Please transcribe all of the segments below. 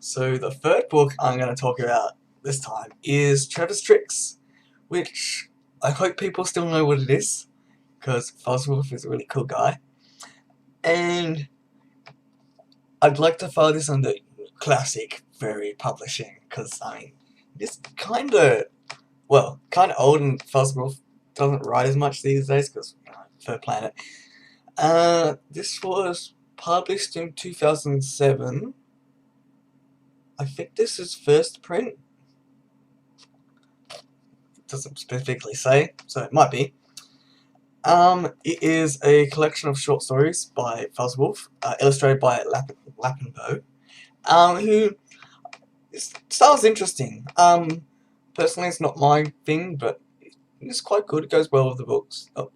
So the third book I'm going to talk about this time is Trevor's Tricks, which I hope people still know what it is, because Foswolf is a really cool guy. And I'd like to follow this under Classic Fairy Publishing, because, it's kind of old, and Foswolf doesn't write as much these days, because, Third Planet. This was published in 2007. I think this is first print. It doesn't specifically say, so it might be. It is a collection of short stories by Foswolf, illustrated by Lappenboe, who style's interesting. Personally, it's not my thing, but it's quite good. It goes well with the books, the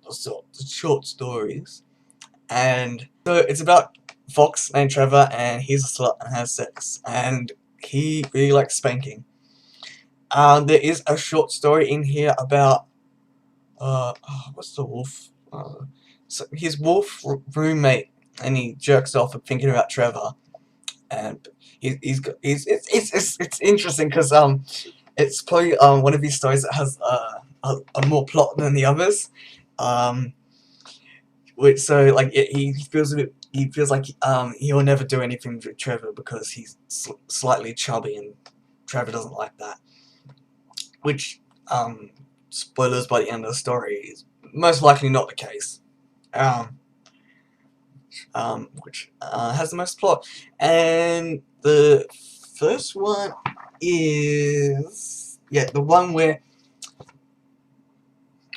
short stories. And so it's about Fox named Trevor, and he's a slut and has sex, and he really likes spanking. There is a short story in here about what's the wolf? So his wolf roommate, and he jerks off at thinking about Trevor, and it's interesting because it's probably one of these stories that has a more plot than the others, which so like he feels a bit. He feels like he'll never do anything with Trevor because he's slightly chubby, and Trevor doesn't like that. Which, spoilers by the end of the story, is most likely not the case. Which has the most plot. And the first one is the one where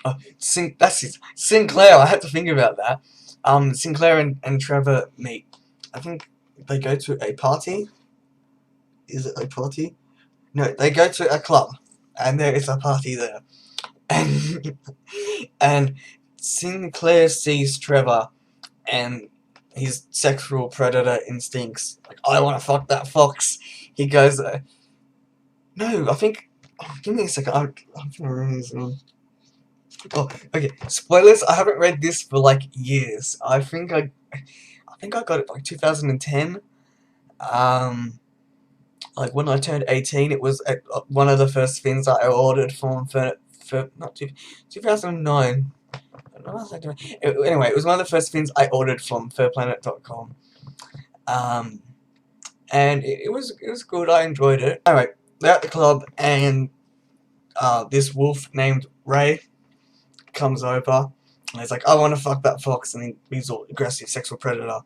that's it. Sinclair. I had to think about that. Sinclair and Trevor meet. I think they go to a party. Is it a party? No, they go to a club, and there is a party there. And and Sinclair sees Trevor and his sexual predator instincts. Like, I want to fuck that fox. He goes, no, I think. Oh, give me a second. I'm gonna remember this one. Oh, okay. Spoilers. I haven't read this for like years. I think I got it like 2010. Like when I turned 18, it was one of the first things that I ordered from for not 2009. Anyway, it was one of the first things I ordered from fairplanet.com. And it was good. I enjoyed it. Anyway, they're at the club, and this wolf named Ray comes over, and he's like, I want to fuck that fox, and he's all aggressive sexual predator.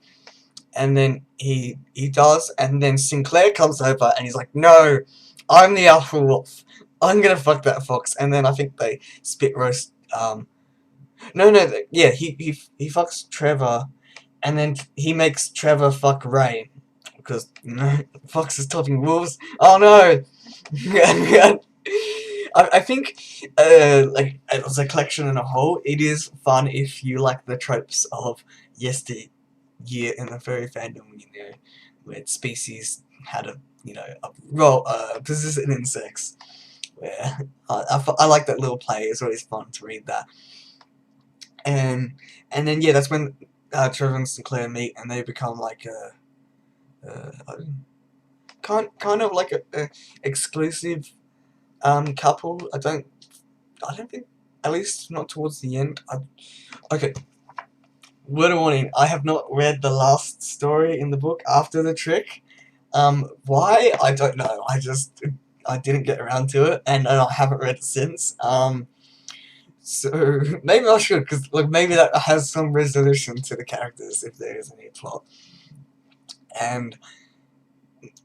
And then he does, and then Sinclair comes over, and he's like, no, I'm the alpha wolf. I'm gonna fuck that fox. And then I think they spit roast. He fucks Trevor, and then he makes Trevor fuck Ray, because Fox is topping wolves. Oh no! I think like as a collection in a whole, it is fun if you like the tropes of yesteryear in the furry fandom, where species had a role position in sex. Where I like that little play. It's always fun to read that. And then that's when Trevor and Sinclair meet, and they become like kind of like a exclusive couple. I don't think, at least not towards the end. Okay, word of warning, I have not read the last story in the book after the trick. Why? I don't know. I didn't get around to it, and I haven't read it since. So maybe I should, because like maybe that has some resolution to the characters if there is any plot. And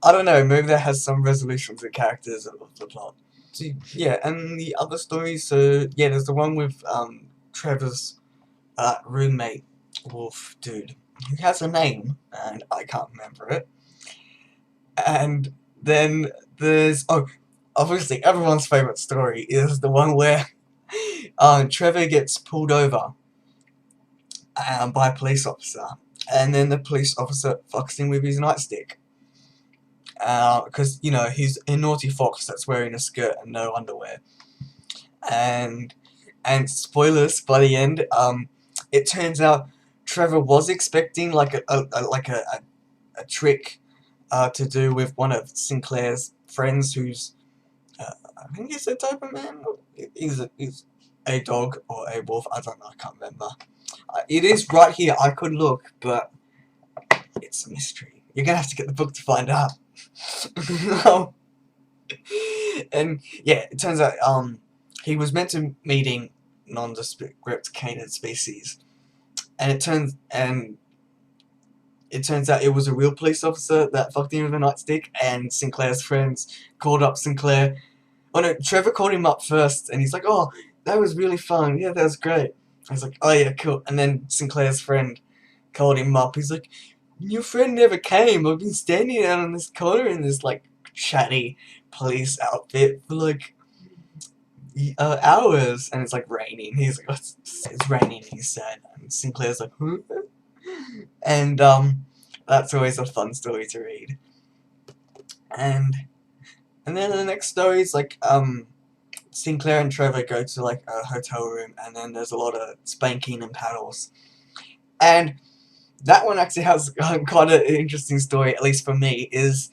I don't know, maybe that has some resolution to the characters of the plot. So, and the other stories, so there's the one with Trevor's roommate wolf dude, who has a name, and I can't remember it. And then there's obviously everyone's favourite story is the one where Trevor gets pulled over by a police officer, and then the police officer fucks him with his nightstick. Because he's a naughty fox that's wearing a skirt and no underwear. And spoilers by the end, it turns out Trevor was expecting like a trick to do with one of Sinclair's friends who's, I think he's a Doberman. He's a dog or a wolf. I don't know. I can't remember. It is right here. I could look, but it's a mystery. You're gonna have to get the book to find out. And yeah, it turns out he was meant to meeting nondescript canid species, and it turns out it was a real police officer that fucked him with a nightstick, and Sinclair's friends called up Sinclair. Oh no, Trevor called him up first, and he's like, "Oh, that was really fun. Yeah, that was great." I was like, "Oh yeah, cool." And then Sinclair's friend called him up. He's like, "Your friend never came. I've been standing out on this corner in this like chatty police outfit for like hours, and it's like raining." He's like, "It's raining." He said, and Sinclair's like, "Huh?" And that's always a fun story to read. And then the next story is like Sinclair and Trevor go to like a hotel room, and then there's a lot of spanking and paddles. And that one actually has quite an interesting story, at least for me. Is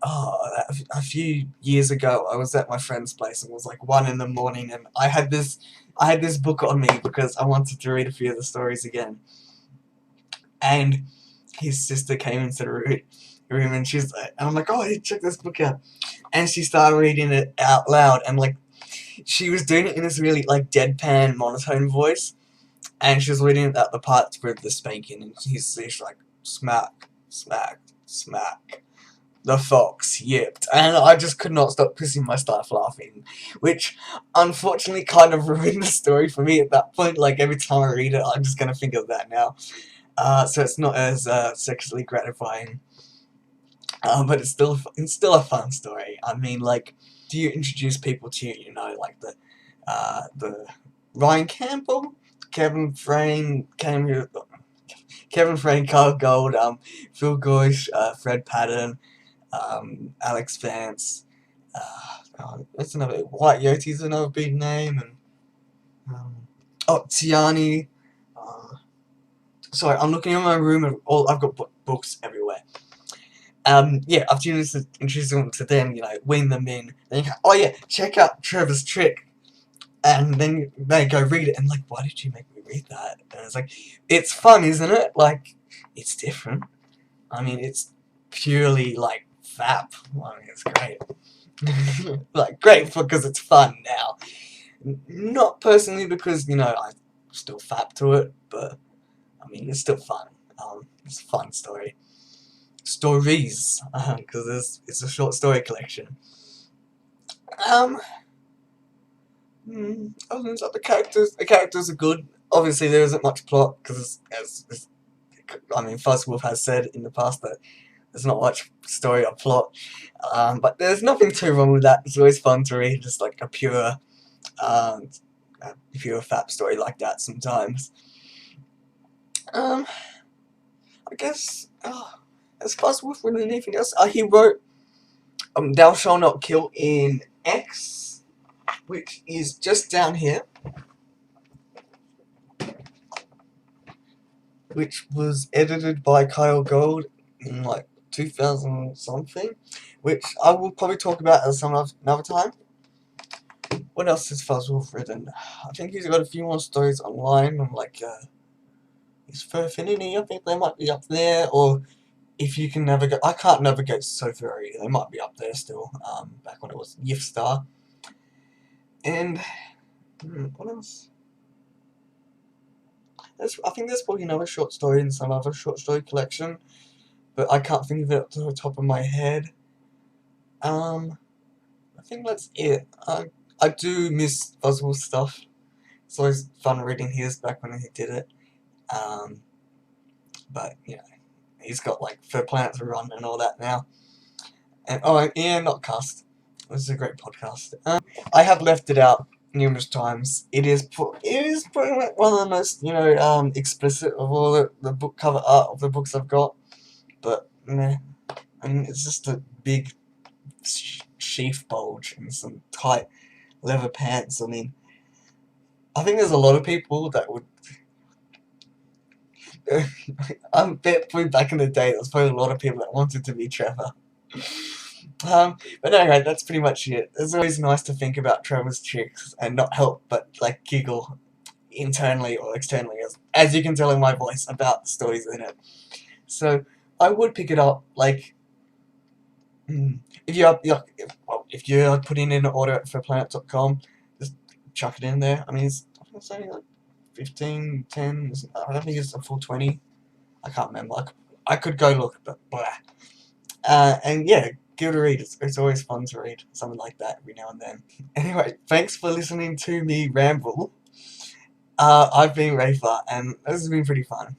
a few years ago, I was at my friend's place, and it was like 1 in the morning, and I had this book on me because I wanted to read a few of the stories again. And his sister came into the room, and she's like, and I'm like, "Oh, hey, check this book out." And she started reading it out loud, and like she was doing it in this really like deadpan monotone voice, and she was reading out the parts with the spanking, and he's like, "Smack, smack, smack. The fox yipped," and I just could not stop pissing myself laughing, which unfortunately kind of ruined the story for me at that point. Like every time I read it, I'm just gonna think of that now. So it's not as sexually gratifying, but it's still a fun story. I mean, like, do you introduce people to like the Ryan Campbell, Kevin Frayne, Kyle Gold, Phil Gosh, Fred Patton, Alex Vance. What's another? White Yoti's another big name, and Tiani. Sorry, I'm looking in my room, and I've got books everywhere. Yeah, after you introduce them to them, wean them in. Then you go, "Oh yeah, check out Trevor's Trick," and then they go read it, and like, "Why did you make me read that?" And it's like, it's fun, isn't it? Like, it's different. I mean, it's purely like fap. I mean, it's great. Like, great because it's fun now. Not personally because I still fap to it, but I mean, it's still fun. It's a fun story. Stories, because it's a short story collection. Other than that, the characters are good. Obviously, there isn't much plot because, I mean, Fuzzwolf has said in the past that there's not much story or plot. But there's nothing too wrong with that. It's always fun to read just like a pure fap story like that sometimes. I guess. Has Fuzzwolf written anything else? He wrote Thou Shalt Not Kill in X, which is just down here, which was edited by Kyle Gold in like 2000 something, which I will probably talk about at another time. What else has Fuzzwolf written? I think he's got a few more stories online on like his Furfinity. I think they might be up there, or if you can navigate, I can't navigate so very. They might be up there still. Back when it was Yifstar. And what else? I think there's probably another short story in some other short story collection, but I can't think of it off the top of my head. I think that's it. I do miss Fuzzwolf's stuff. It's always fun reading his back when he did it. But he's got like For Planet to Run and all that now. And not Cast. This is a great podcast. I have left it out numerous times. It is pretty much one of the most explicit of all the book cover art of the books I've got. But meh. I mean, it's just a big sheath bulge and some tight leather pants. I mean, I think there's a lot of people that would. I bet back in the day, there was probably a lot of people that wanted to be Trevor. But anyway, that's pretty much it. It's always nice to think about Trevor's chicks and not help but like giggle internally or externally, as you can tell in my voice, about the stories in it. So I would pick it up, like, if you're if you're putting in an order for Planet.com, just chuck it in there. I mean, I think it's only like 15, 10. I don't think it's a full 20. I can't remember. I could go look, but blah. And yeah, give it a read. It's always fun to read something like that every now and then. Anyway, thanks for listening to me ramble. I've been Rafa, and this has been pretty fun.